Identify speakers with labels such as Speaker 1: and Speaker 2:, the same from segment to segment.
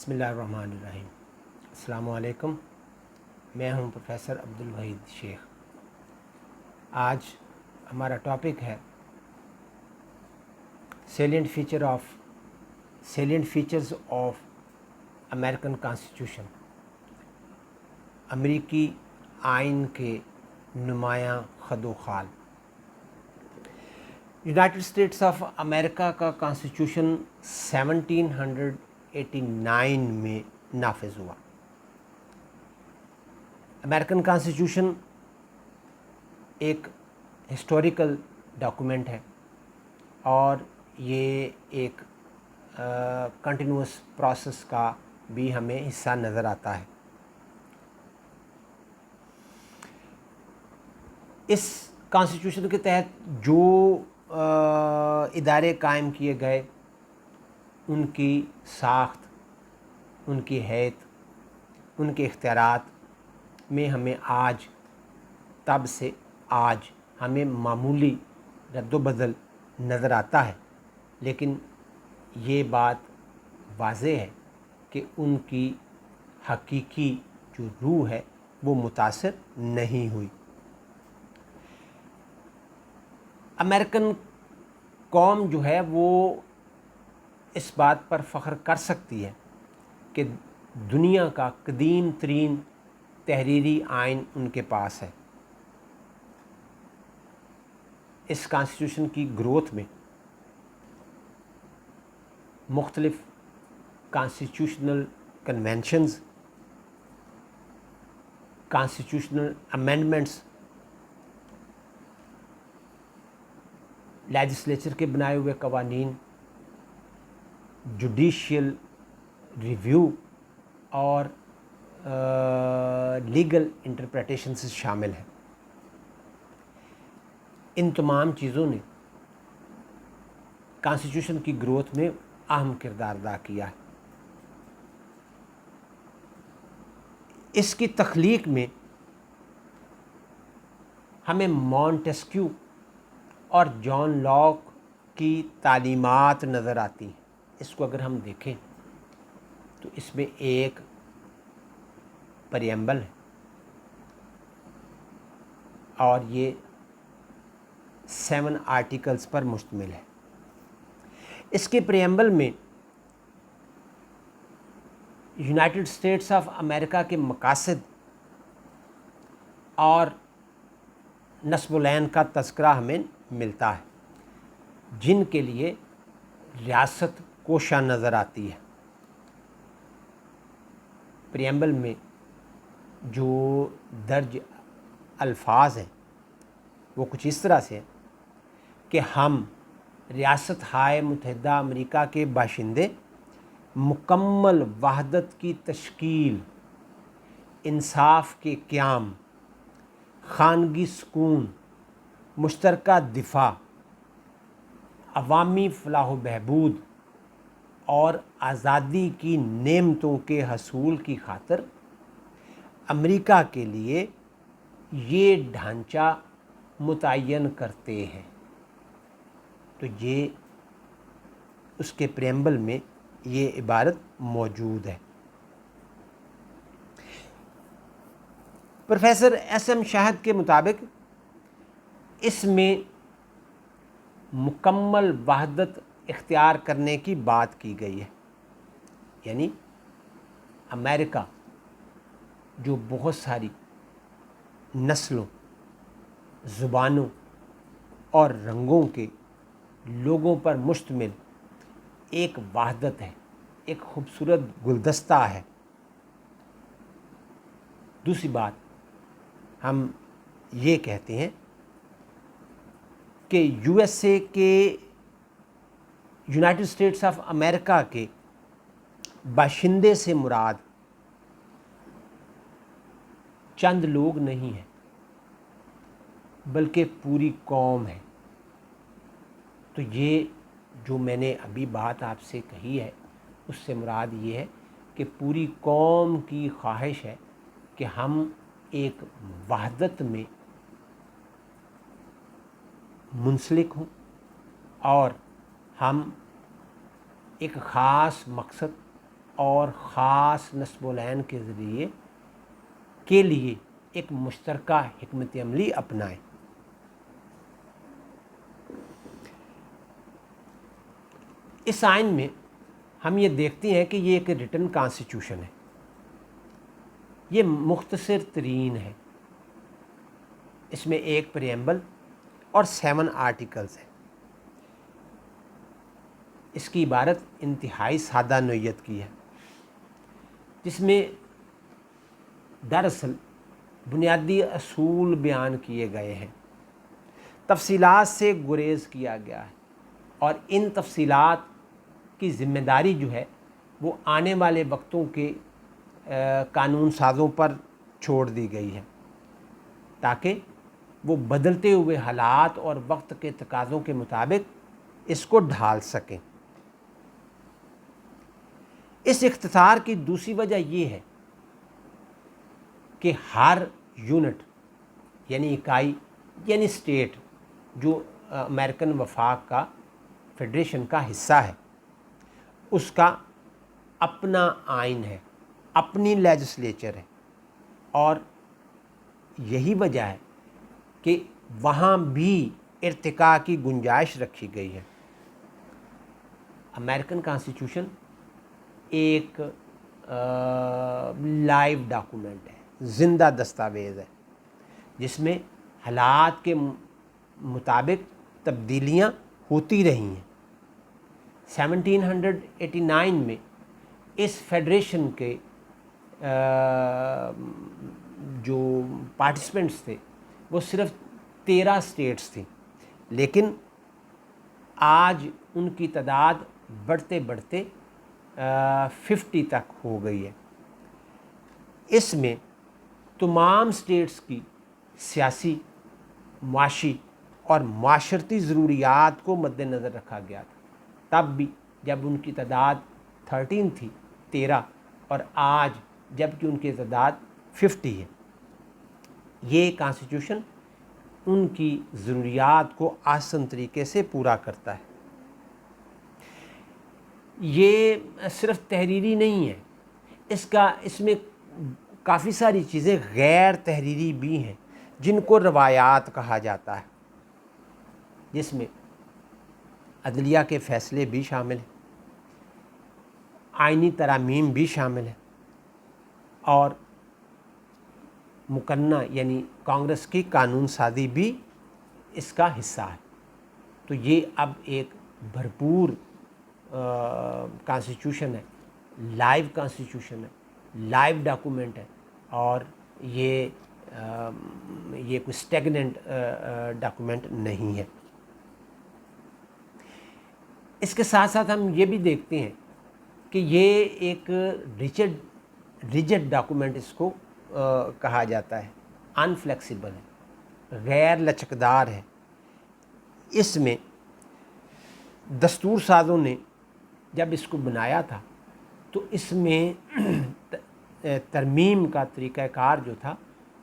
Speaker 1: بسم اللہ الرحمن الرحیم۔ السلام علیکم، میں ہوں پروفیسر عبدالوحید شیخ۔ آج ہمارا ٹاپک ہے salient features of American constitution, امریکی آئین کے نمایاں خد و خال۔ یونائٹڈ اسٹیٹس آف امریکہ کا کانسٹیٹیوشن 1789 میں نافذ ہوا۔ امریکن کانسٹیٹیوشن ایک ہسٹوریکل ڈاکومنٹ ہے اور یہ ایک کنٹینیوس پروسیس کا بھی ہمیں حصہ نظر آتا ہے۔ اس کانسٹیٹیوشن کے تحت جو ادارے قائم کیے گئے، ان کی ساخت، ان کی حیثیت، ان کے اختیارات میں ہمیں تب سے آج ہمیں معمولی رد و بدل نظر آتا ہے، لیکن یہ بات واضح ہے کہ ان کی حقیقی جو روح ہے وہ متاثر نہیں ہوئی۔ امریکن قوم جو ہے وہ اس بات پر فخر کر سکتی ہے کہ دنیا کا قدیم ترین تحریری آئین ان کے پاس ہے۔ اس کانسٹیٹیوشن کی گروتھ میں مختلف constitutional conventions, constitutional amendments, legislature کے بنائے ہوئے قوانین، جوڈیشیل ریویو اور لیگل انٹرپریٹیشنز شامل ہیں۔ ان تمام چیزوں نے کانسٹیٹیوشن کی گروتھ میں اہم کردار ادا کیا ہے۔ اس کی تخلیق میں ہمیں مونٹیسکیو اور جان لاک کی تعلیمات نظر آتی ہیں۔ اس کو اگر ہم دیکھیں تو اس میں ایک پریمبل ہے اور یہ 7 آرٹیکلز پر مشتمل ہے۔ اس کے پریمبل میں یونائٹڈ اسٹیٹس آف امریکہ کے مقاصد اور نصب العین کا تذکرہ ہمیں ملتا ہے، جن کے لیے ریاست کوشاں نظر آتی ہے۔ پریمبل میں جو درج الفاظ ہیں وہ کچھ اس طرح سے ہیں کہ ہم ریاست ہائے متحدہ امریکہ کے باشندے مکمل وحدت کی تشکیل، انصاف کے قیام، خانگی سکون، مشترکہ دفاع، عوامی فلاح و بہبود اور آزادی کی نعمتوں کے حصول کی خاطر امریکہ کے لیے یہ ڈھانچہ متعین کرتے ہیں۔ تو یہ اس کے پریمبل میں یہ عبارت موجود ہے۔ پروفیسر ایس ایم شاہد کے مطابق اس میں مکمل وحدت اختیار کرنے کی بات کی گئی ہے، یعنی امریکہ جو بہت ساری نسلوں، زبانوں اور رنگوں کے لوگوں پر مشتمل ایک وحدت ہے، ایک خوبصورت گلدستہ ہے۔ دوسری بات ہم یہ کہتے ہیں کہ یو ایس اے کے، یونائٹڈ اسٹیٹس آف امریکہ کے باشندے سے مراد چند لوگ نہیں ہیں بلکہ پوری قوم ہے۔ تو یہ جو میں نے ابھی بات آپ سے کہی ہے اس سے مراد یہ ہے کہ پوری قوم کی خواہش ہے کہ ہم ایک وحدت میں منسلک ہوں اور ہم ایک خاص مقصد اور خاص نسب العین کے ذریعے کے لیے ایک مشترکہ حکمت عملی اپنائیں۔ اس آئین میں ہم یہ دیکھتے ہیں کہ یہ ایک ریٹن کانسٹیٹیوشن ہے، یہ مختصر ترین ہے، اس میں ایک پریمبل اور 7 آرٹیکلز ہیں۔ اس کی عبارت انتہائی سادہ نوعیت کی ہے، جس میں دراصل بنیادی اصول بیان کیے گئے ہیں، تفصیلات سے گریز کیا گیا ہے، اور ان تفصیلات کی ذمہ داری جو ہے وہ آنے والے وقتوں کے قانون سازوں پر چھوڑ دی گئی ہے، تاکہ وہ بدلتے ہوئے حالات اور وقت کے تقاضوں کے مطابق اس کو ڈھال سکیں۔ اس اختصار کی دوسری وجہ یہ ہے کہ ہر یونٹ یعنی اکائی یعنی اسٹیٹ جو امریکن وفاق کا فیڈریشن کا حصہ ہے، اس کا اپنا آئین ہے، اپنی لیجسلیچر ہے، اور یہی وجہ ہے کہ وہاں بھی ارتقاء کی گنجائش رکھی گئی ہے۔ امریکن کانسٹیٹیوشن ایک لائیو ڈاکومنٹ ہے، زندہ دستاویز ہے، جس میں حالات کے مطابق تبدیلیاں ہوتی رہی ہیں۔ 1789 میں اس فیڈریشن کے جو پارٹیسپینٹس تھے وہ صرف 13 اسٹیٹس تھیں، لیکن آج ان کی تعداد بڑھتے بڑھتے 50 تک ہو گئی ہے۔ اس میں تمام اسٹیٹس کی سیاسی، معاشی اور معاشرتی ضروریات کو مد نظر رکھا گیا تھا، تب بھی جب ان کی تعداد 13 تھی، 13، اور آج جب کہ ان کی تعداد 50 ہے۔ یہ کانسٹیٹیوشن ان کی ضروریات کو آسان طریقے سے پورا کرتا ہے۔ یہ صرف تحریری نہیں ہے، اس میں کافی ساری چیزیں غیر تحریری بھی ہیں جن کو روایات کہا جاتا ہے، جس میں عدلیہ کے فیصلے بھی شامل ہیں، آئینی ترامیم بھی شامل ہیں، اور مقننہ یعنی کانگریس کی قانون سازی بھی اس کا حصہ ہے۔ تو یہ اب ایک بھرپور کانسٹیٹیوشن ہے، لائیو کانسٹیٹیوشن ہے، لائیو ڈاکومنٹ ہے، اور یہ کوئی اسٹیگننٹ ڈاکومنٹ نہیں ہے۔ اس کے ساتھ ساتھ ہم یہ بھی دیکھتے ہیں کہ یہ ایک ریجڈ ڈاکومنٹ اس کو کہا جاتا ہے، انفلیکسیبل ہے، غیر لچکدار ہے۔ اس میں دستور سازوں نے جب اس کو بنایا تھا تو اس میں ترمیم کا طریقہ کار جو تھا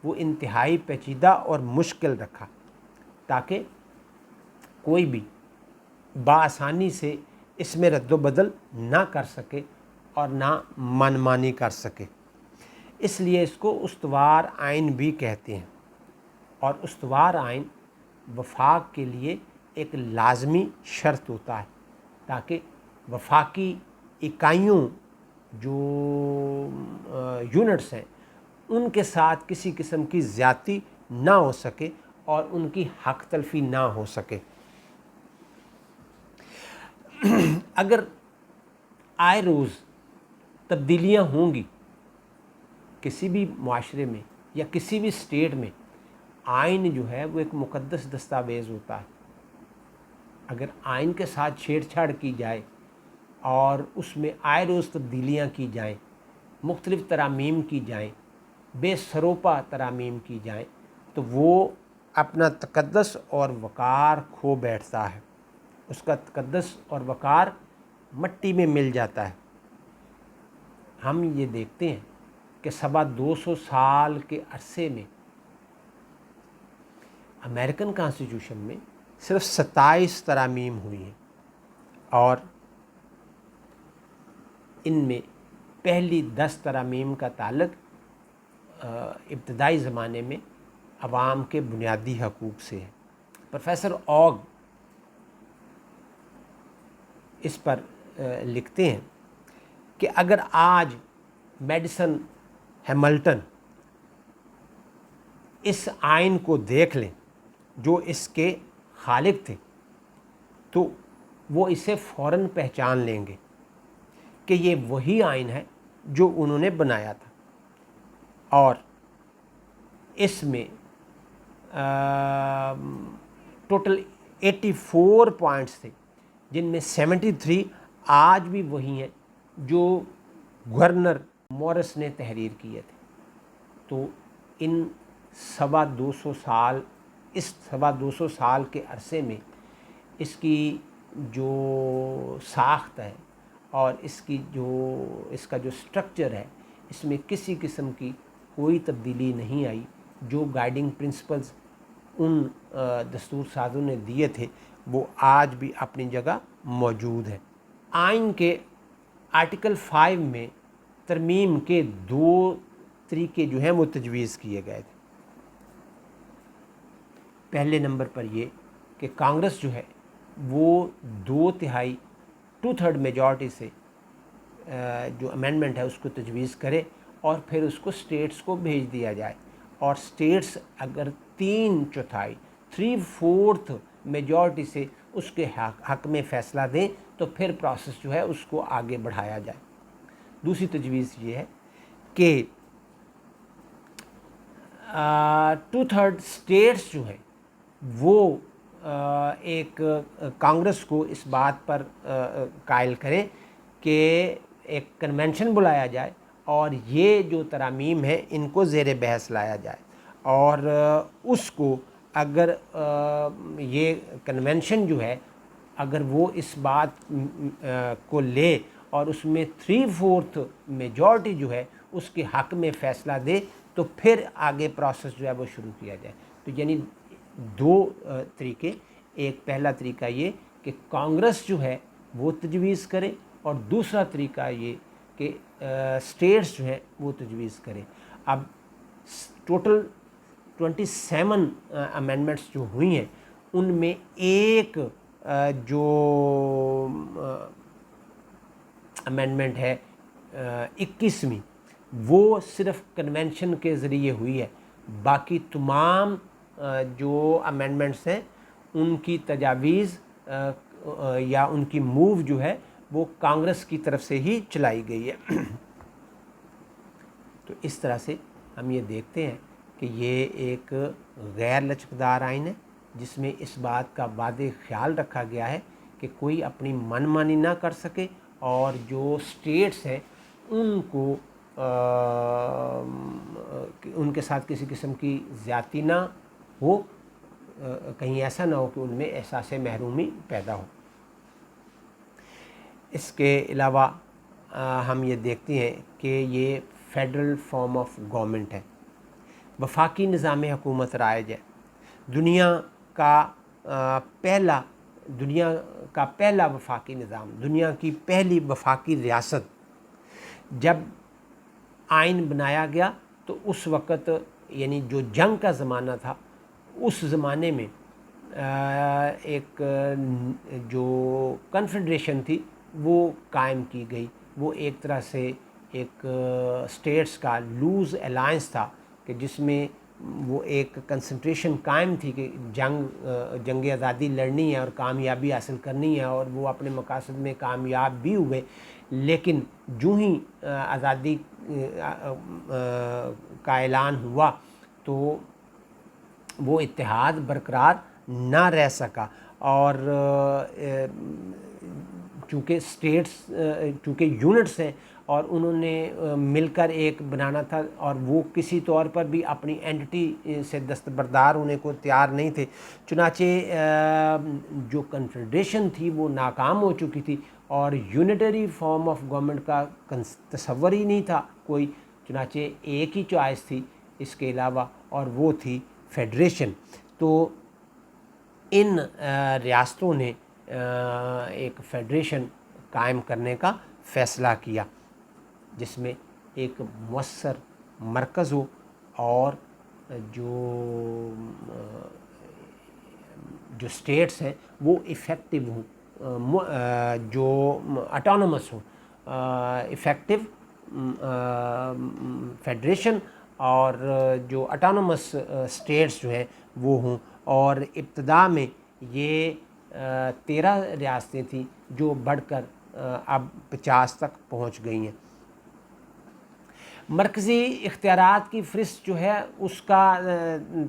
Speaker 1: وہ انتہائی پیچیدہ اور مشکل رکھا، تاکہ کوئی بھی بآسانی سے اس میں رد و بدل نہ کر سکے اور نہ منمانی کر سکے۔ اس لیے اس کو استوار آئین بھی کہتے ہیں، اور استوار آئین وفاق کے لیے ایک لازمی شرط ہوتا ہے، تاکہ وفاقی اکائیوں جو یونٹس ہیں ان کے ساتھ کسی قسم کی زیادتی نہ ہو سکے اور ان کی حق تلفی نہ ہو سکے۔ اگر آئے روز تبدیلیاں ہوں گی کسی بھی معاشرے میں یا کسی بھی اسٹیٹ میں، آئین جو ہے وہ ایک مقدس دستاویز ہوتا ہے۔ اگر آئین کے ساتھ چھیڑ چھاڑ کی جائے اور اس میں آئے روز تبدیلیاں کی جائیں، مختلف ترامیم کی جائیں، بے سروپا ترامیم کی جائیں، تو وہ اپنا تقدس اور وقار کھو بیٹھتا ہے، اس کا تقدس اور وقار مٹی میں مل جاتا ہے۔ ہم یہ دیکھتے ہیں کہ 250 سال کے عرصے میں امریکن کانسٹیٹیوشن میں صرف 27 ترامیم ہوئی ہیں، اور ان میں پہلی 10 ترامیم کا تعلق ابتدائی زمانے میں عوام کے بنیادی حقوق سے ہے۔ پروفیسر اوگ اس پر لکھتے ہیں کہ اگر آج میڈیسن ہیملٹن اس آئین کو دیکھ لیں جو اس کے خالق تھے تو وہ اسے فوراً پہچان لیں گے کہ یہ وہی آئین ہے جو انہوں نے بنایا تھا، اور اس میں ٹوٹل 84 پوائنٹس تھے، جن میں 73 آج بھی وہی ہیں جو گورنر مورس نے تحریر کیے تھے۔ تو ان 250 سال، اس 250 سال کے عرصے میں اس کی جو ساخت ہے اور اس کا جو سٹرکچر ہے، اس میں کسی قسم کی کوئی تبدیلی نہیں آئی۔ جو گائیڈنگ پرنسپلز ان دستور سازوں نے دیے تھے وہ آج بھی اپنی جگہ موجود ہیں۔ آئین کے آرٹیکل 5 میں ترمیم کے 2 طریقے جو ہیں وہ تجویز کیے گئے تھے۔ پہلے نمبر پر یہ کہ کانگریس جو ہے وہ 2/3 میجارٹی سے جو امینڈمنٹ ہے اس کو تجویز کرے اور پھر اس کو سٹیٹس کو بھیج دیا جائے، اور سٹیٹس اگر 3/4 میجارٹی سے اس کے حق میں فیصلہ دیں تو پھر پروسیس جو ہے اس کو آگے بڑھایا جائے۔ دوسری تجویز یہ ہے کہ 2/3 سٹیٹس جو ہے وہ ایک کانگریس کو اس بات پر قائل کریں کہ ایک کنونشن بلایا جائے اور یہ جو ترامیم ہیں ان کو زیر بحث لایا جائے، اور اس کو اگر یہ کنونشن جو ہے اگر وہ اس بات کو لے اور اس میں 3/4 میجارٹی جو ہے اس کے حق میں فیصلہ دے تو پھر آگے پروسیس جو ہے وہ شروع کیا جائے۔ تو یعنی 2 طریقے، ایک پہلا طریقہ یہ کہ کانگریس جو ہے وہ تجویز کرے، اور دوسرا طریقہ یہ کہ سٹیٹس جو ہیں وہ تجویز کریں۔ اب ٹوٹل 27 امینڈمنٹس جو ہوئی ہیں ان میں ایک جو امینڈمنٹ ہے 21ویں وہ صرف کنونشن کے ذریعے ہوئی ہے، باقی تمام جو امینڈمنٹس ہیں ان کی تجاویز یا ان کی موو جو ہے وہ کانگریس کی طرف سے ہی چلائی گئی ہے۔ تو اس طرح سے ہم یہ دیکھتے ہیں کہ یہ ایک غیر لچکدار آئین ہے جس میں اس بات کا واضح خیال رکھا گیا ہے کہ کوئی اپنی من مانی نہ کر سکے، اور جو سٹیٹس ہیں ان کو ان کے ساتھ کسی قسم کی زیادتی نہ ہو، کہیں ایسا نہ ہو کہ ان میں احساس محرومی پیدا ہو۔ اس کے علاوہ ہم یہ دیکھتے ہیں کہ یہ فیڈرل فارم آف گورنمنٹ ہے، وفاقی نظام حکومت رائج ہے۔ دنیا کا پہلا وفاقی نظام، دنیا کی پہلی وفاقی ریاست جب آئین بنایا گیا تو اس وقت یعنی جو جنگ کا زمانہ تھا اس زمانے میں ایک جو کنفیڈریشن تھی وہ قائم کی گئی۔ وہ ایک طرح سے ایک سٹیٹس کا لوز الائنس تھا کہ جس میں وہ ایک کنسنٹریشن قائم تھی کہ جنگ آزادی لڑنی ہے اور کامیابی حاصل کرنی ہے، اور وہ اپنے مقاصد میں کامیاب بھی ہوئے، لیکن جو ہی آزادی کا اعلان ہوا تو وہ اتحاد برقرار نہ رہ سکا، اور چونکہ یونٹس ہیں اور انہوں نے مل کر ایک بنانا تھا، اور وہ کسی طور پر بھی اپنی اینٹی سے دستبردار ہونے کو تیار نہیں تھے، چنانچہ جو کنفیڈریشن تھی وہ ناکام ہو چکی تھی اور یونیٹری فارم آف گورنمنٹ کا تصور ہی نہیں تھا کوئی، چنانچہ ایک ہی چوائس تھی اس کے علاوہ، اور وہ تھی فیڈریشن۔ تو ان ریاستوں نے ایک فیڈریشن قائم کرنے کا فیصلہ کیا۔ جس میں ایک مؤثر مرکز ہو اور جو اسٹیٹس ہیں وہ افیکٹو ہوں، جو اٹانومس ہوں، افیکٹو فیڈریشن اور جو اٹانومس اسٹیٹس جو ہیں وہ ہوں۔ اور ابتدا میں یہ 13 ریاستیں تھیں جو بڑھ کر اب 50 تک پہنچ گئی ہیں۔ مرکزی اختیارات کی فہرست جو ہے اس کا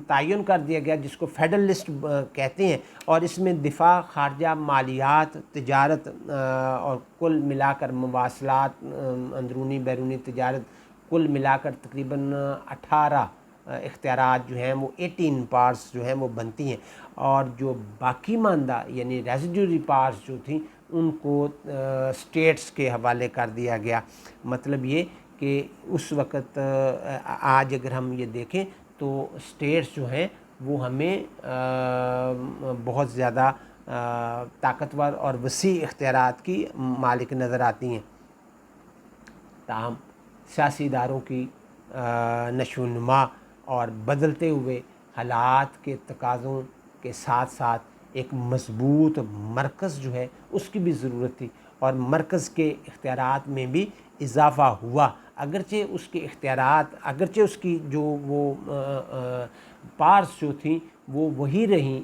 Speaker 1: تعین کر دیا گیا، جس کو فیڈرل لسٹ کہتے ہیں، اور اس میں دفاع، خارجہ، مالیات، تجارت اور کل ملا کر مواصلات، اندرونی بیرونی تجارت، کل ملا کر تقریباً 18 اختیارات جو ہیں وہ 18 پارٹس جو ہیں وہ بنتی ہیں، اور جو باقی ماندہ یعنی ریزیڈوری پارٹس جو تھیں ان کو اسٹیٹس کے حوالے کر دیا گیا۔ مطلب یہ کہ اس وقت آج اگر ہم یہ دیکھیں تو اسٹیٹس جو ہیں وہ ہمیں بہت زیادہ طاقتور اور وسیع اختیارات کی مالک نظر آتی ہیں، تاہم سیاسی اداروں کی نشو و نما اور بدلتے ہوئے حالات کے تقاضوں کے ساتھ ساتھ ایک مضبوط مرکز جو ہے اس کی بھی ضرورت تھی، اور مرکز کے اختیارات میں بھی اضافہ ہوا، اگرچہ اس کے اختیارات، اگرچہ اس کی جو وہ پارس جو تھیں وہ وہی رہیں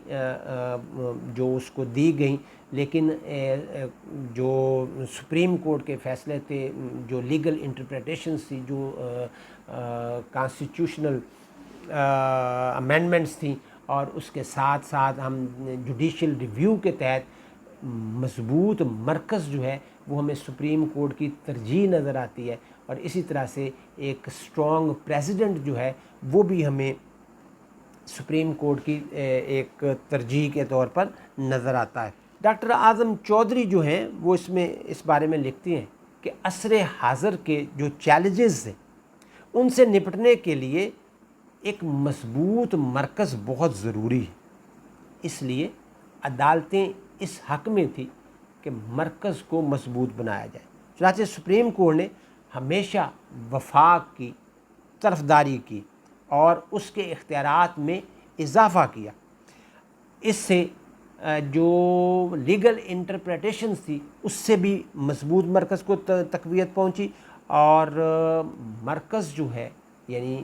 Speaker 1: جو اس کو دی گئیں، لیکن جو سپریم کورٹ کے فیصلے تھے، جو لیگل انٹرپریٹیشنز تھی، جو کانسٹیٹیوشنل امینڈمنٹس تھیں، اور اس کے ساتھ ساتھ ہم جوڈیشل ریویو کے تحت مضبوط مرکز جو ہے وہ ہمیں سپریم کورٹ کی ترجیح نظر آتی ہے، اور اسی طرح سے ایک اسٹرانگ پریزیڈنٹ جو ہے وہ بھی ہمیں سپریم کورٹ کی ایک ترجیح کے طور پر نظر آتا ہے۔ ڈاکٹر اعظم چودھری جو ہیں وہ اس بارے میں لکھتی ہیں کہ عصر حاضر کے جو چیلنجز ہیں ان سے نپٹنے کے لیے ایک مضبوط مرکز بہت ضروری ہے، اس لیے عدالتیں اس حق میں تھی کہ مرکز کو مضبوط بنایا جائے۔ چنانچہ سپریم کورٹ نے ہمیشہ وفاق کی طرفداری کی اور اس کے اختیارات میں اضافہ کیا۔ اس سے جو لیگل انٹرپریٹیشنز تھی اس سے بھی مضبوط مرکز کو تقویت پہنچی، اور مرکز جو ہے یعنی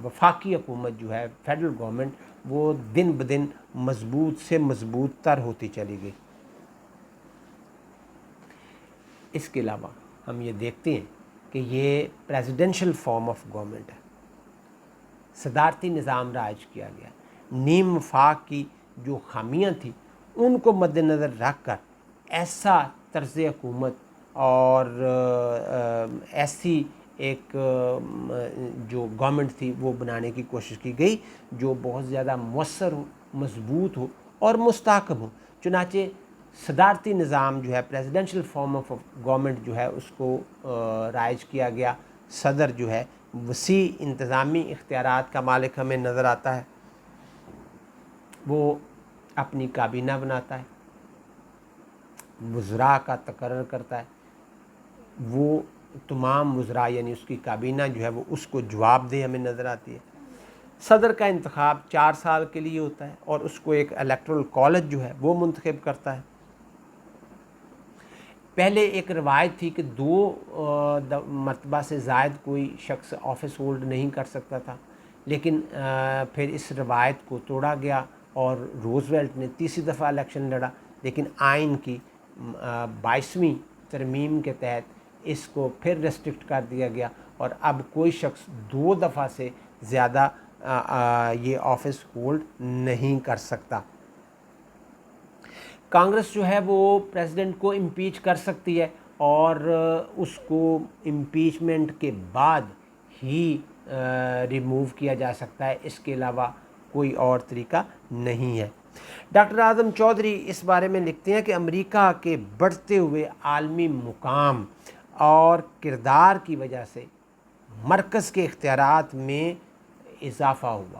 Speaker 1: وفاقی حکومت جو ہے، فیڈرل گورنمنٹ، وہ دن بدن مضبوط سے مضبوط تر ہوتی چلی گئی۔ اس کے علاوہ ہم یہ دیکھتے ہیں کہ یہ پریزیڈنشل فارم آف گورنمنٹ ہے، صدارتی نظام رائج کیا گیا، نیم وفاق کی جو خامیاں تھیں ان کو مد نظر رکھ کر ایسا طرز حکومت اور ایسی ایک جو گورنمنٹ تھی وہ بنانے کی کوشش کی گئی جو بہت زیادہ مؤثر ہو، مضبوط ہو اور مستحکم ہو۔ چنانچہ صدارتی نظام جو ہے، پریزیڈنشل فارم آف گورنمنٹ جو ہے اس کو رائج کیا گیا۔ صدر جو ہے وسیع انتظامی اختیارات کا مالک ہمیں نظر آتا ہے، وہ اپنی کابینہ بناتا ہے، وزراء کا تقرر کرتا ہے، وہ تمام وزراء یعنی اس کی کابینہ جو ہے وہ اس کو جواب دہ ہمیں نظر آتی ہے۔ صدر کا انتخاب 4 سال کے لیے ہوتا ہے اور اس کو ایک الیکٹورل کالج جو ہے وہ منتخب کرتا ہے۔ پہلے ایک روایت تھی کہ 2 مرتبہ سے زائد کوئی شخص آفس ہولڈ نہیں کر سکتا تھا، لیکن پھر اس روایت کو توڑا گیا اور روزویلٹ نے 3 دفعہ الیکشن لڑا، لیکن آئین کی 22ویں ترمیم کے تحت اس کو پھر ریسٹرکٹ کر دیا گیا، اور اب کوئی شخص 2 دفعہ سے زیادہ یہ آفس ہولڈ نہیں کر سکتا۔ کانگریس جو ہے وہ پریزیڈنٹ کو امپیچ کر سکتی ہے، اور اس کو امپیچمنٹ کے بعد ہی ریموو کیا جا سکتا ہے، اس کے علاوہ کوئی اور طریقہ نہیں ہے۔ ڈاکٹر اعظم چودھری اس بارے میں لکھتے ہیں کہ امریکہ کے بڑھتے ہوئے عالمی مقام اور کردار کی وجہ سے مرکز کے اختیارات میں اضافہ ہوا،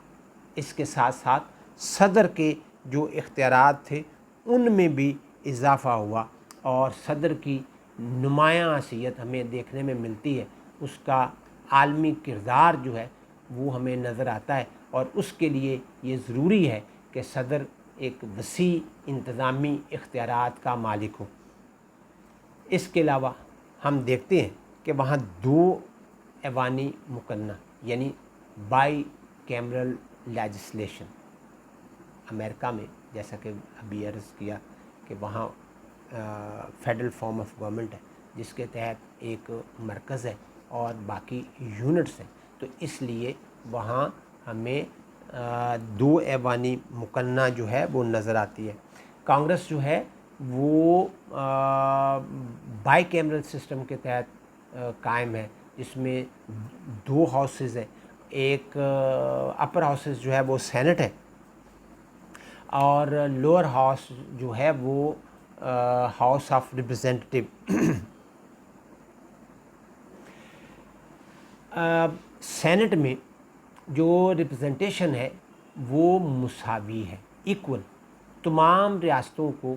Speaker 1: اس کے ساتھ ساتھ صدر کے جو اختیارات تھے ان میں بھی اضافہ ہوا، اور صدر کی نمایاں حیثیت ہمیں دیکھنے میں ملتی ہے، اس کا عالمی کردار جو ہے وہ ہمیں نظر آتا ہے، اور اس کے لیے یہ ضروری ہے کہ صدر ایک وسیع انتظامی اختیارات کا مالک ہو۔ اس کے علاوہ ہم دیکھتے ہیں کہ وہاں 2 ایوانی مقننہ یعنی بائی کیمرل لیجسلیشن، امریکہ میں جیسا کہ ابھی عرض کیا کہ وہاں فیڈرل فارم آف گورنمنٹ ہے جس کے تحت ایک مرکز ہے اور باقی یونٹس ہیں، تو اس لیے وہاں ہمیں 2 ایوانی مقننہ جو ہے وہ نظر آتی ہے۔ کانگریس جو ہے وہ بائی کیمرل سسٹم کے تحت قائم ہے، جس میں 2 ہاؤسز ہیں، ایک اپر ہاؤسز جو ہے وہ سینٹ ہے اور لوور ہاؤس جو ہے وہ ہاؤس آف ریپرزینٹیٹیو۔ سینٹ میں جو ریپرزنٹیشن ہے وہ مساوی ہے، ایکول، تمام ریاستوں کو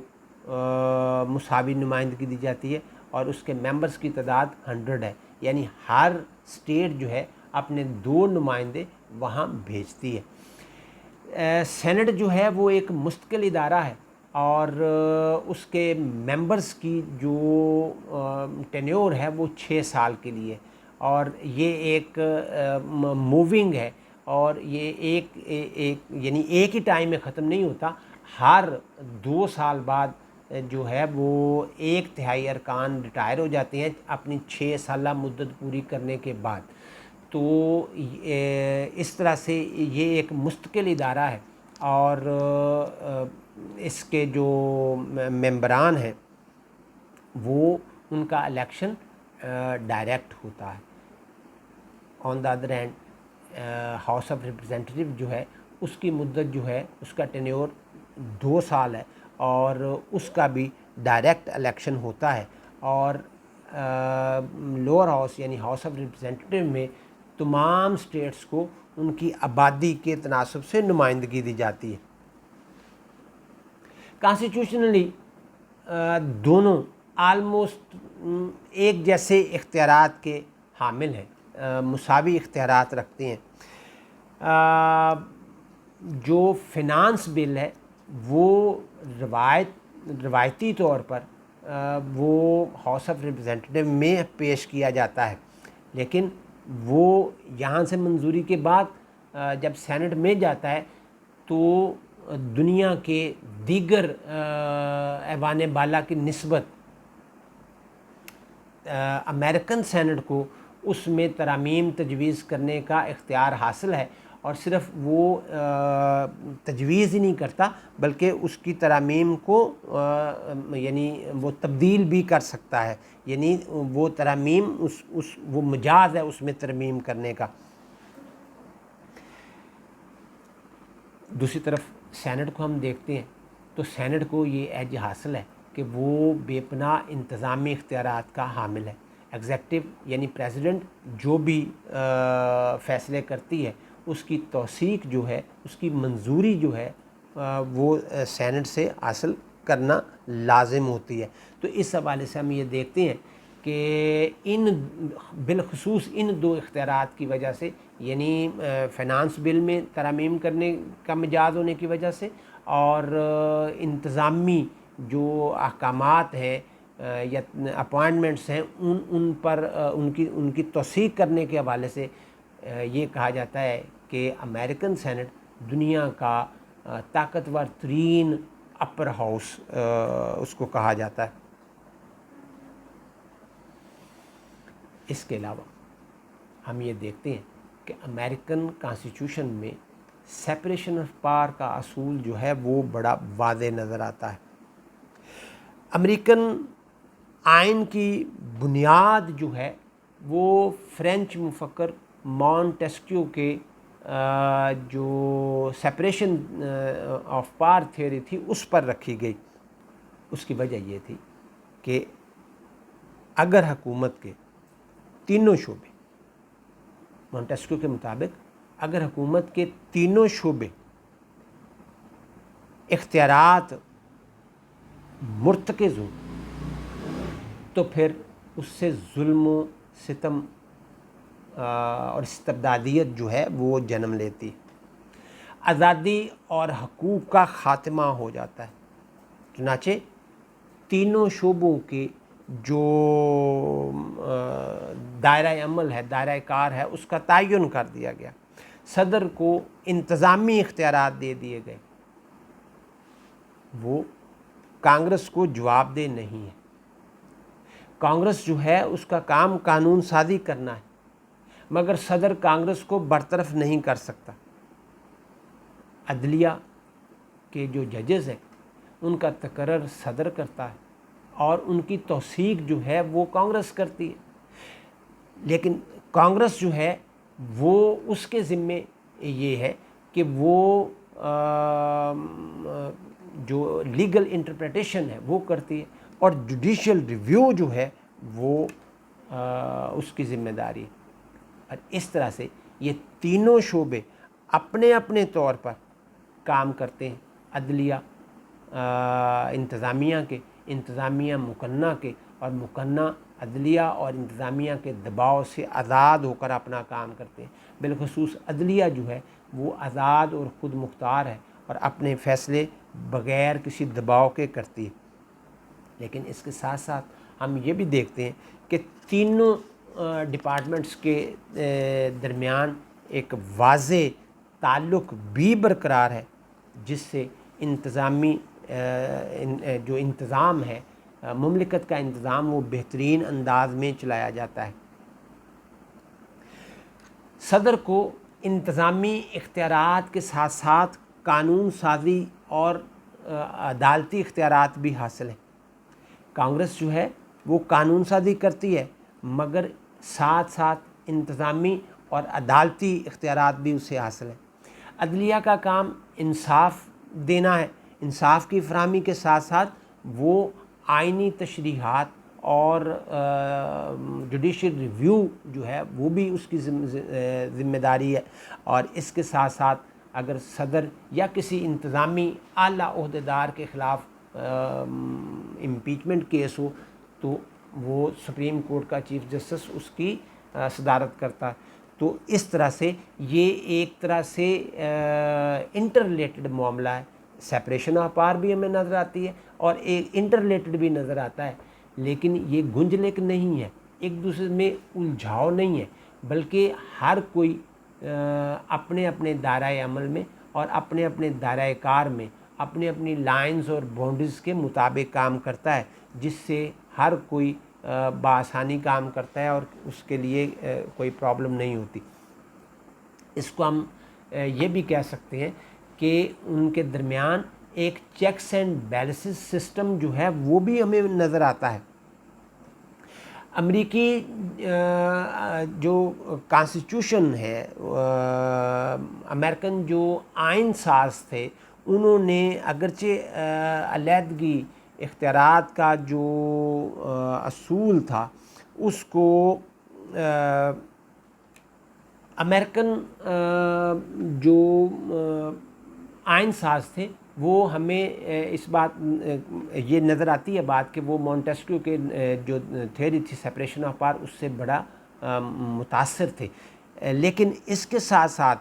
Speaker 1: مساوی نمائندگی دی جاتی ہے اور اس کے ممبرز کی تعداد 100 ہے، یعنی ہر اسٹیٹ جو ہے اپنے 2 نمائندے وہاں بھیجتی ہے۔ سینٹ جو ہے وہ ایک مستقل ادارہ ہے اور اس کے ممبرز کی جو ٹینیور ہے وہ 6 سال کے لیے، اور یہ ایک موونگ ہے، اور یہ ایک یعنی ایک ہی ٹائم میں ختم نہیں ہوتا، ہر 2 سال بعد جو ہے وہ 1/3 ارکان ریٹائر ہو جاتے ہیں اپنی 6 سالہ مدت پوری کرنے کے بعد۔ تو اس طرح سے یہ ایک مستقل ادارہ ہے اور اس کے جو ممبران ہیں وہ ان کا الیکشن ڈائریکٹ ہوتا ہے۔ On the other hand house of representative جو ہے اس کی مدت جو ہے اس کا ٹینیور 2 سال ہے اور اس کا بھی ڈائریکٹ الیکشن ہوتا ہے، اور لوور ہاؤس یعنی ہاؤس آف ریپرزینٹیٹیو میں تمام اسٹیٹس کو ان کی آبادی کے تناسب سے نمائندگی دی جاتی ہے۔ کانسٹیٹیوشنلی دونوں آلموسٹ ایک جیسے اختیارات کے حامل ہیں، مساوی اختیارات رکھتے ہیں۔ جو فنانس بل ہے وہ روایتی طور پر وہ ہاؤس آف ریپرزینٹیٹیو میں پیش کیا جاتا ہے، لیکن وہ یہاں سے منظوری کے بعد جب سینٹ میں جاتا ہے تو دنیا کے دیگر ایوان بالا کی نسبت امریکن سینٹ کو اس میں ترامیم تجویز کرنے کا اختیار حاصل ہے، اور صرف وہ تجویز ہی نہیں کرتا بلکہ اس کی ترامیم کو یعنی وہ تبدیل بھی کر سکتا ہے، یعنی وہ ترامیم وہ مجاز ہے اس میں ترمیم کرنے کا۔ دوسری طرف سینٹ کو ہم دیکھتے ہیں تو سینٹ کو یہ ایج حاصل ہے کہ وہ بے پناہ انتظامی اختیارات کا حامل ہے۔ ایگزیکٹو یعنی پریزیڈنٹ جو بھی فیصلے کرتی ہے اس کی توثیق جو ہے، اس کی منظوری جو ہے وہ سینٹ سے حاصل کرنا لازم ہوتی ہے۔ تو اس حوالے سے ہم یہ دیکھتے ہیں کہ بالخصوص ان 2 اختیارات کی وجہ سے، یعنی فنانس بل میں ترامیم کرنے کا مجاز ہونے کی وجہ سے اور انتظامی جو احکامات ہیں یا اپوائنٹمنٹس ہیں ان پر ان کی توثیق کرنے کے حوالے سے یہ کہا جاتا ہے کہ امریکن سینٹ دنیا کا طاقتور ترین اپر ہاؤس اس کو کہا جاتا ہے۔ اس کے علاوہ ہم یہ دیکھتے ہیں کہ امریکن کانسٹیٹیوشن میں سیپریشن آف پاور کا اصول جو ہے وہ بڑا واضح نظر آتا ہے۔ امریکن آئین کی بنیاد جو ہے وہ فرینچ مفکر مونٹیسکیو کے جو سیپریشن آف پاور تھیوری تھی اس پر رکھی گئی۔ اس کی وجہ یہ تھی کہ اگر حکومت کے تینوں شعبے، مونٹیسکیو کے مطابق اگر حکومت کے تینوں شعبے اختیارات مرتکز ہوں تو پھر اس سے ظلم و ستم اور استبدادیت جو ہے وہ جنم لیتی، آزادی اور حقوق کا خاتمہ ہو جاتا ہے۔ چنانچہ تینوں شعبوں کے جو دائرہ عمل ہے، دائرہ کار ہے، اس کا تعین کر دیا گیا۔ صدر کو انتظامی اختیارات دے دیے گئے، وہ کانگریس کو جواب دہ نہیں ہے۔ کانگریس جو ہے اس کا کام قانون سازی کرنا ہے، مگر صدر کانگریس کو برطرف نہیں کر سکتا۔ عدلیہ کے جو ججز ہیں ان کا تقرر صدر کرتا ہے اور ان کی توثیق جو ہے وہ کانگریس کرتی ہے، لیکن کانگریس جو ہے وہ اس کے ذمے یہ ہے کہ وہ جو لیگل انٹرپریٹیشن ہے وہ کرتی ہے، اور جوڈیشل ریویو جو ہے وہ اس کی ذمہ داری ہے۔ اور اس طرح سے یہ تینوں شعبے اپنے اپنے طور پر کام کرتے ہیں، عدلیہ انتظامیہ مقننہ کے، اور مقننہ عدلیہ اور انتظامیہ کے دباؤ سے آزاد ہو کر اپنا کام کرتے ہیں۔ بالخصوص عدلیہ جو ہے وہ آزاد اور خود مختار ہے اور اپنے فیصلے بغیر کسی دباؤ کے کرتی ہے۔ لیکن اس کے ساتھ ساتھ ہم یہ بھی دیکھتے ہیں کہ تینوں ڈپارٹمنٹس کے درمیان ایک واضح تعلق بھی برقرار ہے، جس سے انتظامی جو انتظام ہے، مملکت کا انتظام، وہ بہترین انداز میں چلایا جاتا ہے۔ صدر کو انتظامی اختیارات کے ساتھ ساتھ قانون سازی اور عدالتی اختیارات بھی حاصل ہیں۔ کانگریس جو ہے وہ قانون سازی کرتی ہے، مگر ساتھ ساتھ انتظامی اور عدالتی اختیارات بھی اسے حاصل ہیں۔ عدلیہ کا کام انصاف دینا ہے، انصاف کی فراہمی کے ساتھ ساتھ وہ آئینی تشریحات اور جوڈیشل ریویو جو ہے وہ بھی اس کی ذمہ داری ہے۔ اور اس کے ساتھ ساتھ اگر صدر یا کسی انتظامی اعلیٰ عہدیدار کے خلاف امپیچمنٹ کیس ہو تو وہ سپریم کورٹ کا چیف جسٹس اس کی صدارت کرتا ہے۔ تو اس طرح سے یہ ایک طرح سے انٹر ریلیٹڈ معاملہ ہے۔ سیپریشن آف پاور بھی ہمیں نظر آتی ہے اور ایک انٹر ریلیٹڈ بھی نظر آتا ہے، لیکن یہ گنجلک نہیں ہے، ایک دوسرے میں الجھاؤ نہیں ہے، بلکہ ہر کوئی اپنے اپنے دائرۂ عمل میں اور اپنے اپنے دائرۂ کار میں اپنی اپنی لائنز اور باؤنڈریز کے مطابق کام کرتا ہے، جس سے ہر کوئی بآسانی کام کرتا ہے اور اس کے لیے کوئی پرابلم نہیں ہوتی۔ اس کو ہم یہ بھی کہہ سکتے ہیں کہ ان کے درمیان ایک چیکس اینڈ بیلنسز سسٹم جو ہے وہ بھی ہمیں نظر آتا ہے۔ امریکی جو کانسٹیٹیوشن ہے، امریکن جو آئین ساز تھے، انہوں نے اگرچہ علیحدگی اختیارات کا جو اصول تھا اس کو امریکن جو آئین ساز تھے وہ ہمیں اس بات یہ نظر آتی ہے بات کہ وہ مونٹیسکیو کے جو تھیوری تھی سیپریشن آف پاور، اس سے بڑا متاثر تھے، لیکن اس کے ساتھ ساتھ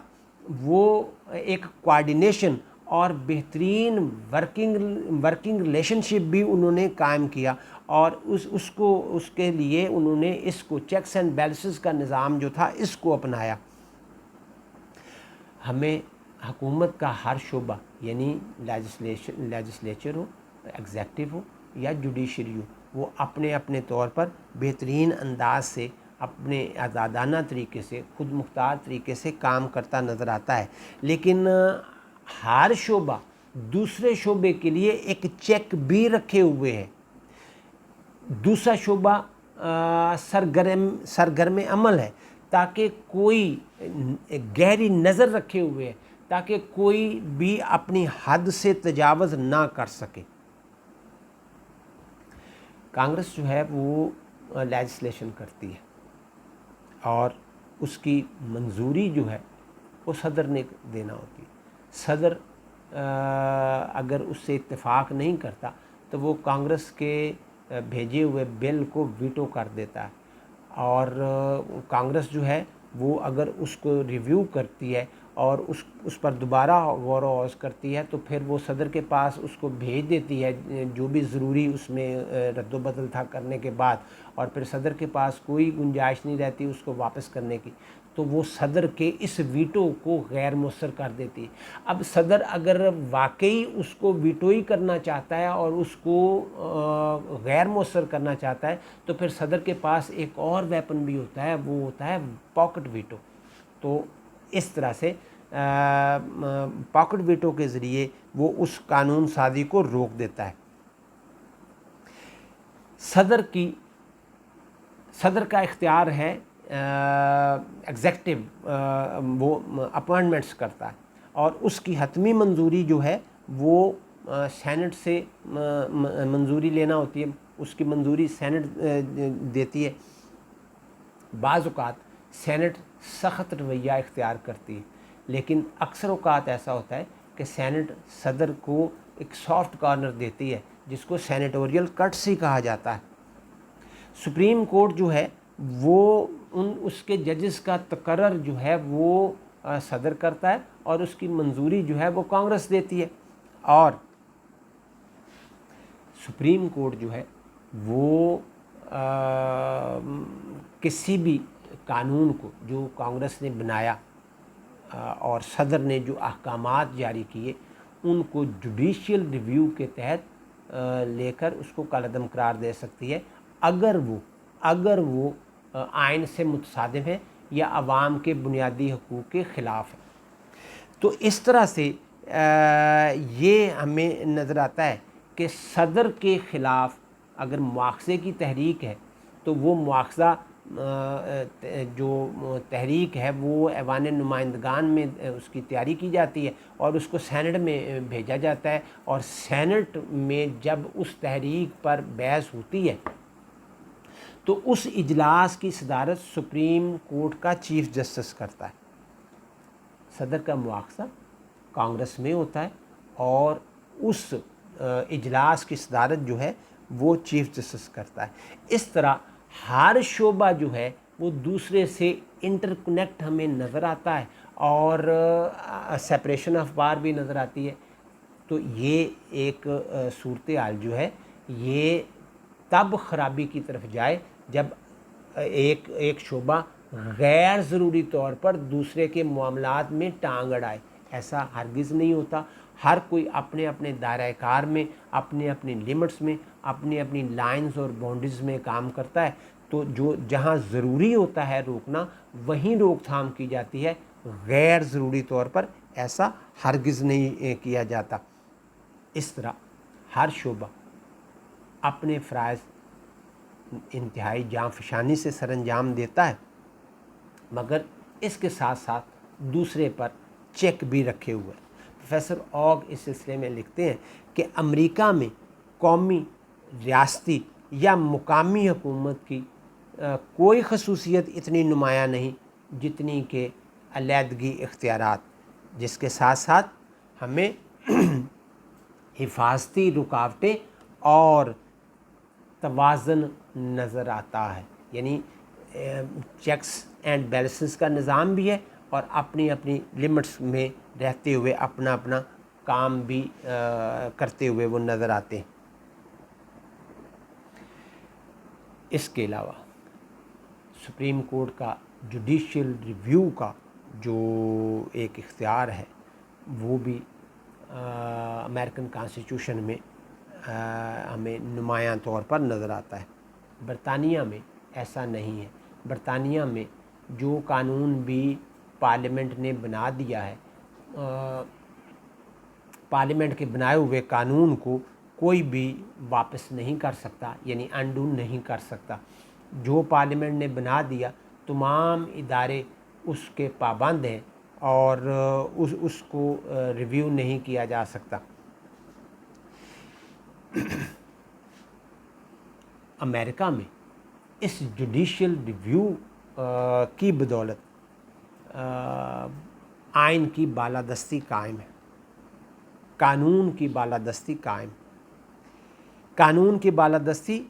Speaker 1: وہ ایک کوآرڈینیشن اور بہترین ورکنگ ریلیشن شپ بھی انہوں نے قائم کیا، اور اس کے لیے انہوں نے اس کو چیکس اینڈ بیلنسز کا نظام جو تھا اس کو اپنایا۔ ہمیں حکومت کا ہر شعبہ، یعنی لیجسلیچر ہو، ایگزیکٹو ہو یا جوڈیشری ہو، وہ اپنے اپنے طور پر بہترین انداز سے اپنے آزادانہ طریقے سے، خود مختار طریقے سے کام کرتا نظر آتا ہے، لیکن ہر شعبہ دوسرے شعبے کے لیے ایک چیک بھی رکھے ہوئے ہے۔ دوسرا شعبہ سرگرم عمل ہے، تاکہ کوئی گہری نظر رکھے ہوئے ہے تاکہ کوئی بھی اپنی حد سے تجاوز نہ کر سکے۔ کانگریس جو ہے وہ لیجسلیشن کرتی ہے اور اس کی منظوری جو ہے وہ صدر نے دینا ہوتی ہے۔ صدر اگر اس سے اتفاق نہیں کرتا تو وہ کانگریس کے بھیجے ہوئے بل کو ویٹو کر دیتا ہے، اور کانگریس جو ہے وہ اگر اس کو ریویو کرتی ہے اور اس پر دوبارہ غور و خوض کرتی ہے تو پھر وہ صدر کے پاس اس کو بھیج دیتی ہے جو بھی ضروری اس میں رد و بدل تھا کرنے کے بعد، اور پھر صدر کے پاس کوئی گنجائش نہیں رہتی اس کو واپس کرنے کی، تو وہ صدر کے اس ویٹو کو غیر مؤثر کر دیتی ہے۔ اب صدر اگر واقعی اس کو ویٹو ہی کرنا چاہتا ہے اور اس کو غیر مؤثر کرنا چاہتا ہے تو پھر صدر کے پاس ایک اور ویپن بھی ہوتا ہے، وہ ہوتا ہے پاکٹ ویٹو۔ تو اس طرح سے پاکٹ ویٹو کے ذریعے وہ اس قانون سازی کو روک دیتا ہے۔ صدر کا اختیار ہے ایگزیکٹو، وہ اپوائنٹمنٹس کرتا ہے، اور اس کی حتمی منظوری جو ہے وہ سینٹ سے منظوری لینا ہوتی ہے، اس کی منظوری سینٹ دیتی ہے۔ بعض اوقات سینٹ سخت رویہ اختیار کرتی ہے، لیکن اکثر اوقات ایسا ہوتا ہے کہ سینٹ صدر کو ایک سافٹ کارنر دیتی ہے جس کو سینیٹوریل کٹسی کہا جاتا ہے۔ سپریم کورٹ جو ہے وہ اس کے ججز کا تقرر جو ہے وہ صدر کرتا ہے اور اس کی منظوری جو ہے وہ کانگریس دیتی ہے، اور سپریم کورٹ جو ہے وہ کسی بھی قانون کو جو کانگریس نے بنایا اور صدر نے جو احکامات جاری کیے ان کو جوڈیشیل ریویو کے تحت لے کر اس کو کالعدم قرار دے سکتی ہے اگر وہ آئین سے متصادم ہے یا عوام کے بنیادی حقوق کے خلاف ہے۔ تو اس طرح سے یہ ہمیں نظر آتا ہے کہ صدر کے خلاف اگر مواخذے کی تحریک ہے تو وہ مواخذہ جو تحریک ہے وہ ایوان نمائندگان میں اس کی تیاری کی جاتی ہے اور اس کو سینٹ میں بھیجا جاتا ہے، اور سینٹ میں جب اس تحریک پر بحث ہوتی ہے تو اس اجلاس کی صدارت سپریم کورٹ کا چیف جسٹس کرتا ہے۔ صدر کا مواخذہ کانگریس میں ہوتا ہے اور اس اجلاس کی صدارت جو ہے وہ چیف جسٹس کرتا ہے۔ اس طرح ہر شعبہ جو ہے وہ دوسرے سے انٹر کنیکٹ ہمیں نظر آتا ہے اور سیپریشن آف پاور بھی نظر آتی ہے۔ تو یہ ایک صورتحال جو ہے یہ تب خرابی کی طرف جائے جب ایک شعبہ غیر ضروری طور پر دوسرے کے معاملات میں ٹانگ اڑائے۔ ایسا ہرگز نہیں ہوتا، ہر کوئی اپنے اپنے دائرۂ کار میں اپنے اپنی لمٹس میں اپنی اپنی لائنز اور باؤنڈریز میں کام کرتا ہے، تو جہاں ضروری ہوتا ہے روکنا وہیں روک تھام کی جاتی ہے، غیر ضروری طور پر ایسا ہرگز نہیں کیا جاتا۔ اس طرح ہر شعبہ اپنے فرائض انتہائی جانفشانی سے سر انجام دیتا ہے، مگر اس کے ساتھ ساتھ دوسرے پر چیک بھی رکھے ہوئے۔ پروفیسر اوگ اس سلسلے میں لکھتے ہیں کہ امریکہ میں قومی، ریاستی یا مقامی حکومت کی کوئی خصوصیت اتنی نمایاں نہیں جتنی کہ علیحدگی اختیارات، جس کے ساتھ ساتھ ہمیں حفاظتی رکاوٹیں اور توازن نظر آتا ہے، یعنی چیکس اینڈ بیلنسز کا نظام بھی ہے اور اپنی اپنی لمٹس میں رہتے ہوئے اپنا اپنا کام بھی کرتے ہوئے وہ نظر آتے ہیں۔ اس کے علاوہ سپریم کورٹ کا جوڈیشیل ریویو کا جو ایک اختیار ہے وہ بھی امریکن کانسٹیٹیوشن میں ہمیں نمایاں طور پر نظر آتا ہے۔ برطانیہ میں ایسا نہیں ہے۔ برطانیہ میں جو قانون بھی پارلیمنٹ نے بنا دیا ہے، پارلیمنٹ کے بنائے ہوئے قانون کو کوئی بھی واپس نہیں کر سکتا، یعنی انڈو نہیں کر سکتا۔ جو پارلیمنٹ نے بنا دیا تمام ادارے اس کے پابند ہیں اور اس کو ریویو نہیں کیا جا سکتا۔ امریکہ میں اس جوڈیشیل ریویو کی بدولت آئین کی بالادستی قائم ہے، قانون کی بالادستی قائم۔ قانون کی بالادستی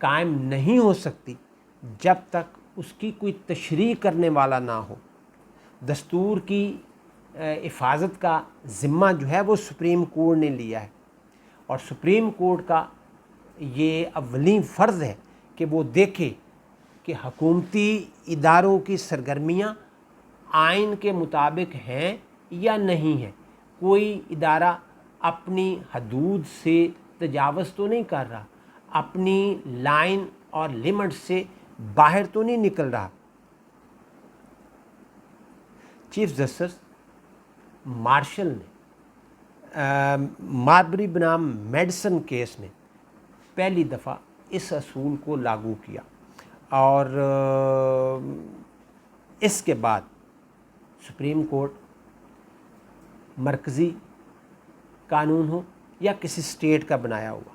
Speaker 1: قائم نہیں ہو سکتی جب تک اس کی کوئی تشریح کرنے والا نہ ہو۔ دستور کی حفاظت کا ذمہ جو ہے وہ سپریم کورٹ نے لیا ہے، اور سپریم کورٹ کا یہ اولین فرض ہے کہ وہ دیکھے کہ حکومتی اداروں کی سرگرمیاں آئین کے مطابق ہیں یا نہیں ہیں، کوئی ادارہ اپنی حدود سے تجاوز تو نہیں کر رہا، اپنی لائن اور لمٹ سے باہر تو نہیں نکل رہا۔ چیف جسٹس مارشل نے ماربری بنام میڈیسن کیس میں پہلی دفعہ اس اصول کو لاگو کیا، اور اس کے بعد سپریم کورٹ مرکزی قانون ہو یا کسی اسٹیٹ کا بنایا ہوا،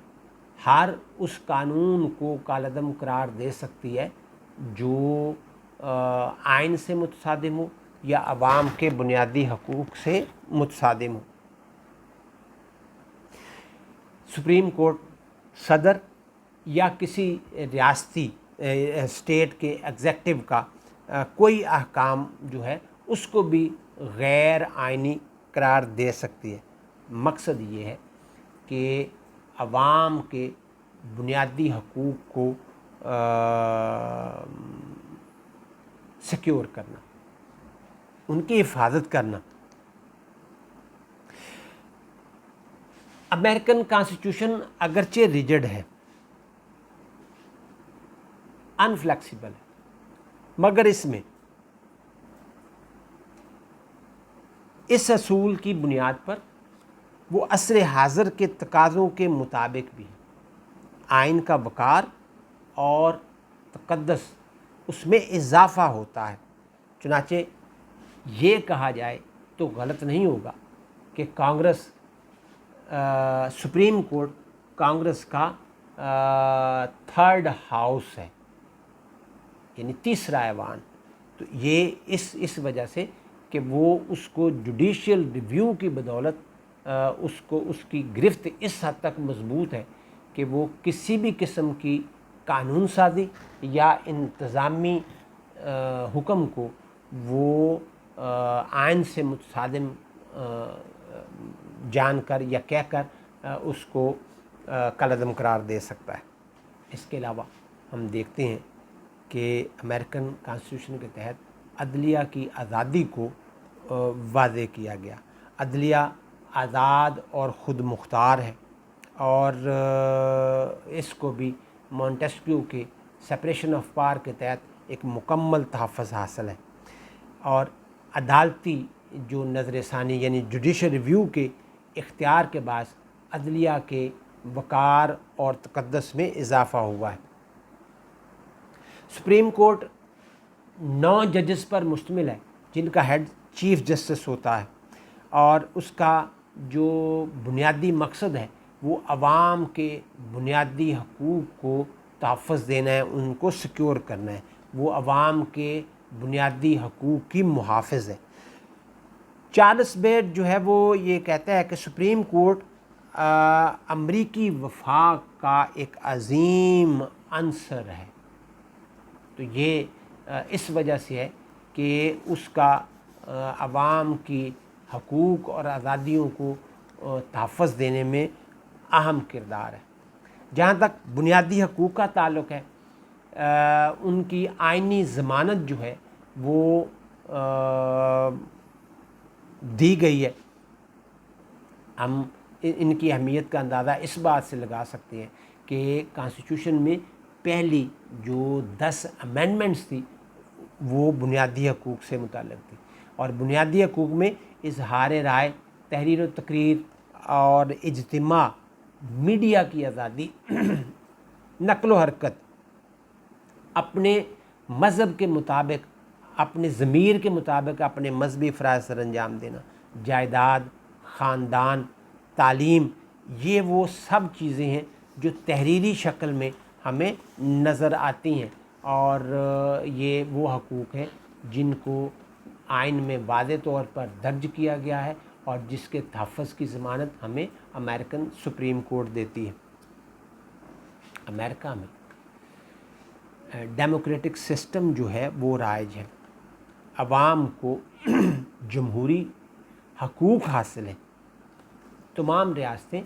Speaker 1: ہر اس قانون کو کالعدم قرار دے سکتی ہے جو آئین سے متصادم ہو یا عوام کے بنیادی حقوق سے متصادم ہو۔ سپریم کورٹ صدر یا کسی ریاستی اسٹیٹ کے ایگزیکٹو کا کوئی احکام جو ہے اس کو بھی غیر آئینی قرار دے سکتی ہے۔ مقصد یہ ہے کہ عوام کے بنیادی حقوق کو سیکیور کرنا، ان کی حفاظت کرنا۔ امریکن کانسٹیٹیوشن اگرچہ ریجڈ ہے، انفلیکسیبل ہے، مگر اس میں اس اصول کی بنیاد پر وہ عصر حاضر کے تقاضوں کے مطابق بھی آئین کا وقار اور تقدس اس میں اضافہ ہوتا ہے۔ چنانچہ یہ کہا جائے تو غلط نہیں ہوگا کہ کانگریس سپریم کورٹ کانگریس کا تھرڈ ہاؤس ہے، یعنی تیسرا ایوان۔ تو یہ اس وجہ سے کہ وہ اس کو جوڈیشل ریویو کی بدولت اس کی گرفت اس حد تک مضبوط ہے کہ وہ کسی بھی قسم کی قانون سازی یا انتظامی حکم کو وہ آئین سے متصادم جان کر یا کہہ کر اس کو کالعدم قرار دے سکتا ہے۔ اس کے علاوہ ہم دیکھتے ہیں کہ امریکن کانسٹیٹیوشن کے تحت عدلیہ کی آزادی کو واضح کیا گیا۔ عدلیہ آزاد اور خود مختار ہے، اور اس کو بھی مونٹسکیو کے سپریشن آف پاور کے تحت ایک مکمل تحفظ حاصل ہے، اور عدالتی جو نظر ثانی یعنی جوڈیشل ریویو کے اختیار کے باعث عدلیہ کے وقار اور تقدس میں اضافہ ہوا ہے۔ سپریم کورٹ 9 ججز پر مشتمل ہے، جن کا ہیڈ چیف جسٹس ہوتا ہے، اور اس کا جو بنیادی مقصد ہے وہ عوام کے بنیادی حقوق کو تحفظ دینا ہے، ان کو سیکیور کرنا ہے۔ وہ عوام کے بنیادی حقوق کی محافظ ہے۔ چارلس بیٹ جو ہے وہ یہ کہتا ہے کہ سپریم کورٹ امریکی وفاق کا ایک عظیم عنصر ہے۔ تو یہ اس وجہ سے ہے کہ اس کا عوام کی حقوق اور آزادیوں کو تحفظ دینے میں اہم کردار ہے۔ جہاں تک بنیادی حقوق کا تعلق ہے، ان کی آئینی ضمانت جو ہے وہ دی گئی ہے۔ ہم ان کی اہمیت کا اندازہ اس بات سے لگا سکتے ہیں کہ کانسٹیٹیوشن میں پہلی جو 10 امینڈمنٹس تھی وہ بنیادی حقوق سے متعلق تھی، اور بنیادی حقوق میں اظہار رائے، تحریر و تقریر اور اجتماع، میڈیا کی آزادی، نقل و حرکت، اپنے مذہب کے مطابق، اپنے ضمیر کے مطابق اپنے مذہبی فرائض سر انجام دینا، جائیداد، خاندان، تعلیم، یہ وہ سب چیزیں ہیں جو تحریری شکل میں ہمیں نظر آتی ہیں، اور یہ وہ حقوق ہیں جن کو آئین میں واضح طور پر درج کیا گیا ہے، اور جس کے تحفظ کی ضمانت ہمیں امریکن سپریم کورٹ دیتی ہے۔ امریکہ میں ڈیموکریٹک سسٹم جو ہے وہ رائج ہے، عوام کو جمہوری حقوق حاصل ہیں، تمام ریاستیں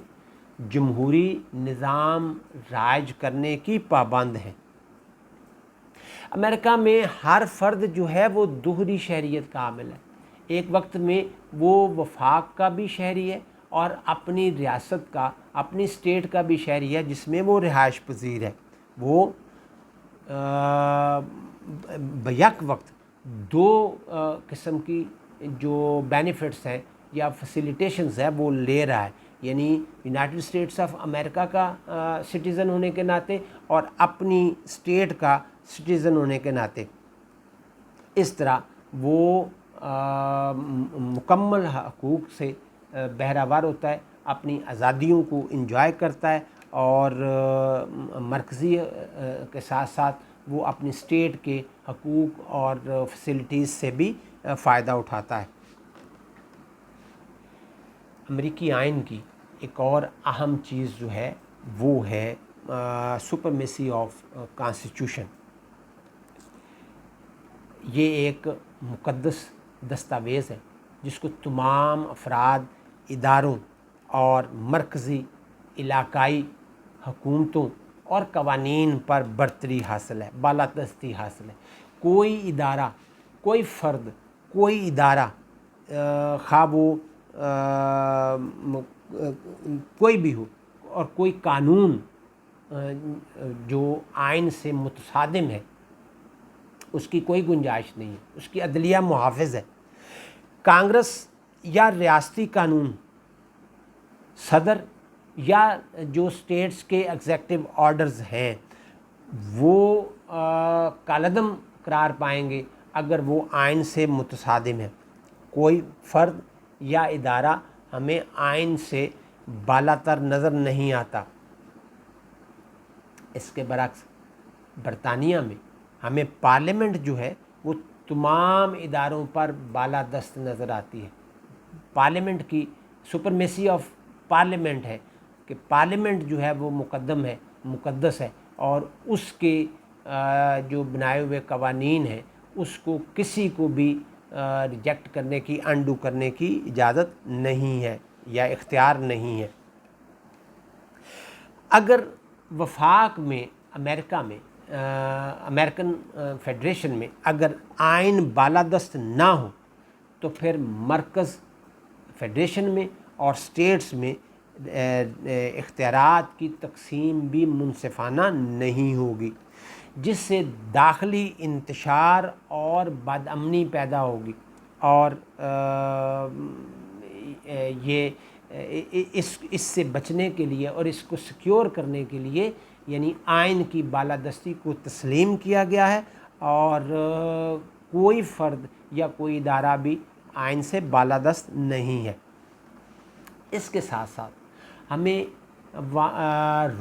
Speaker 1: جمہوری نظام رائج کرنے کی پابند ہیں۔ امریکہ میں ہر فرد جو ہے وہ دوہری شہریت کا حامل ہے، ایک وقت میں وہ وفاق کا بھی شہری ہے اور اپنی ریاست کا، اپنی اسٹیٹ کا بھی شہری ہے جس میں وہ رہائش پذیر ہے۔ وہ بیک وقت دو قسم کی جو بینیفٹس ہیں یا فیسیلیٹیشنز ہے وہ لے رہا ہے، یعنی یونائٹڈ اسٹیٹس آف امریکہ کا سٹیزن ہونے کے ناطے اور اپنی اسٹیٹ کا سٹیزن ہونے کے ناطے۔ اس طرح وہ مکمل حقوق سے بہرہور ہوتا ہے، اپنی آزادیوں کو انجوائے کرتا ہے اور مرکزی کے ساتھ ساتھ وہ اپنی اسٹیٹ کے حقوق اور فیسلٹیز سے بھی فائدہ اٹھاتا ہے۔ امریکی آئین کی ایک اور اہم چیز جو ہے وہ ہے سپریمیسی آف کانسٹیٹیوشن۔ یہ ایک مقدس دستاویز ہے جس کو تمام افراد، اداروں اور مرکزی علاقائی حکومتوں اور قوانین پر برتری حاصل ہے، بالادستی حاصل ہے۔ کوئی ادارہ، کوئی فرد، کوئی ادارہ خواہ وہ کوئی بھی ہو، اور کوئی قانون جو آئین سے متصادم ہے اس کی کوئی گنجائش نہیں ہے، اس کی عدلیہ محافظ ہے۔ کانگریس یا ریاستی قانون، صدر یا جو اسٹیٹس کے ایگزیکٹو آرڈرز ہیں وہ کالعدم قرار پائیں گے اگر وہ آئین سے متصادم ہے۔ کوئی فرد یا ادارہ ہمیں آئین سے بالاتر نظر نہیں آتا۔ اس کے برعکس برطانیہ میں ہمیں پارلیمنٹ جو ہے وہ تمام اداروں پر بالادست نظر آتی ہے۔ پارلیمنٹ کی سپرمیسی آف پارلیمنٹ ہے کہ پارلیمنٹ جو ہے وہ مقدم ہے، مقدس ہے، اور اس کے جو بنائے ہوئے قوانین ہیں اس کو کسی کو بھی ریجیکٹ کرنے کی، انڈو کرنے کی اجازت نہیں ہے یا اختیار نہیں ہے۔ اگر وفاق میں، امریکہ میں، امریکن فیڈریشن میں اگر آئین بالادست نہ ہو تو پھر مرکز فیڈریشن میں اور اسٹیٹس میں اختیارات کی تقسیم بھی منصفانہ نہیں ہوگی، جس سے داخلی انتشار اور بدامنی پیدا ہوگی، اور یہ اس سے بچنے کے لیے اور اس کو سیکیور کرنے کے لیے یعنی آئین کی بالادستی کو تسلیم کیا گیا ہے، اور کوئی فرد یا کوئی ادارہ بھی آئین سے بالادست نہیں ہے۔ اس کے ساتھ ساتھ ہمیں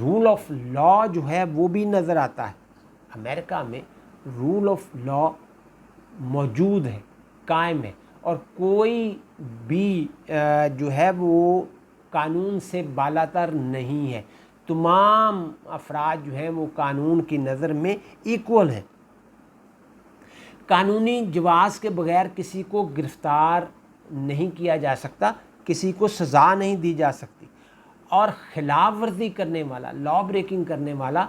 Speaker 1: رول آف لا جو ہے وہ بھی نظر آتا ہے۔ امریکہ میں رول آف لا موجود ہے، قائم ہے، اور کوئی بھی جو ہے وہ قانون سے بالاتر نہیں ہے۔ تمام افراد جو ہیں وہ قانون کی نظر میں ایکول ہیں۔ قانونی جواز کے بغیر کسی کو گرفتار نہیں کیا جا سکتا، کسی کو سزا نہیں دی جا سکتی، اور خلاف ورزی کرنے والا، لا بریکنگ کرنے والا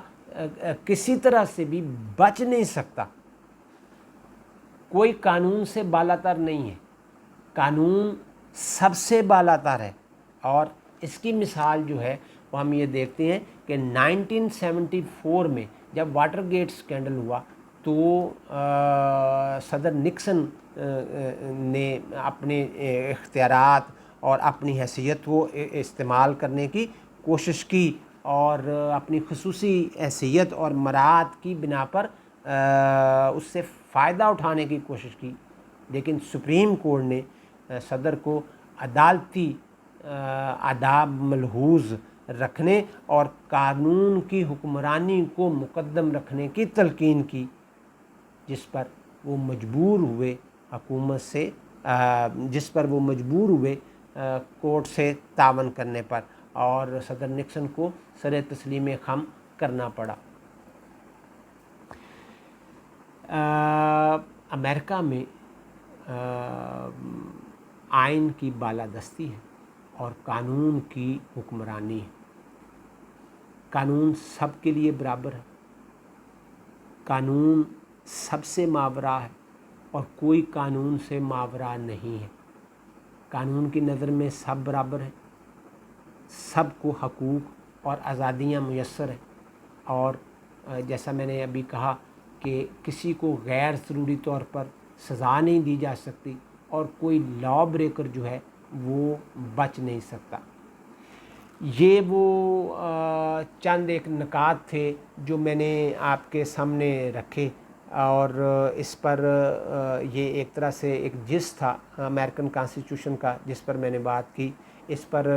Speaker 1: کسی طرح سے بھی بچ نہیں سکتا۔ کوئی قانون سے بالاتر نہیں ہے، قانون سب سے بالاتر ہے۔ اور اس کی مثال جو ہے وہ ہم یہ دیکھتے ہیں کہ 1974 میں جب واٹر گیٹ سکینڈل ہوا تو صدر نکسن نے اپنے اختیارات اور اپنی حیثیت کو استعمال کرنے کی کوشش کی اور اپنی خصوصی حیثیت اور مراعات کی بنا پر اس سے فائدہ اٹھانے کی کوشش کی، لیکن سپریم کورٹ نے صدر کو عدالتی آداب ملحوظ رکھنے اور قانون کی حکمرانی کو مقدم رکھنے کی تلقین کی، جس پر وہ مجبور ہوئے حکومت سے کورٹ سے تعاون کرنے پر، اور صدر نکسن کو سر تسلیم خم کرنا پڑا۔ امریکہ میں آئین کی بالادستی ہے اور قانون کی حکمرانی ہے. قانون سب کے لیے برابر ہے. قانون سب سے ماورا ہے اور کوئی قانون سے ماورا نہیں ہے. قانون کی نظر میں سب برابر ہیں. سب کو حقوق اور آزادیاں میسر ہیں. اور جیسا میں نے ابھی کہا کہ کسی کو غیر ضروری طور پر سزا نہیں دی جا سکتی اور کوئی لا بریکر جو ہے وہ بچ نہیں سکتا. یہ وہ چند ایک نکات تھے جو میں نے آپ کے سامنے رکھے اور اس پر یہ ایک طرح سے ایک جس تھا امریکن کانسٹیٹیوشن کا جس پر میں نے بات کی. اس پر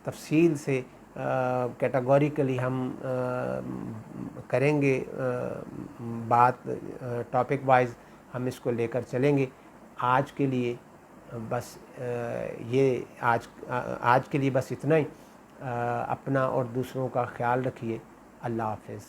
Speaker 1: تفصیل سے کیٹاگوریکلی ہم کریں گے بات، ٹاپک وائز ہم اس کو لے کر چلیں گے. آج کے لیے بس یہ آج کے لیے بس اتنا ہی. اپنا اور دوسروں کا خیال رکھیے. اللہ حافظ.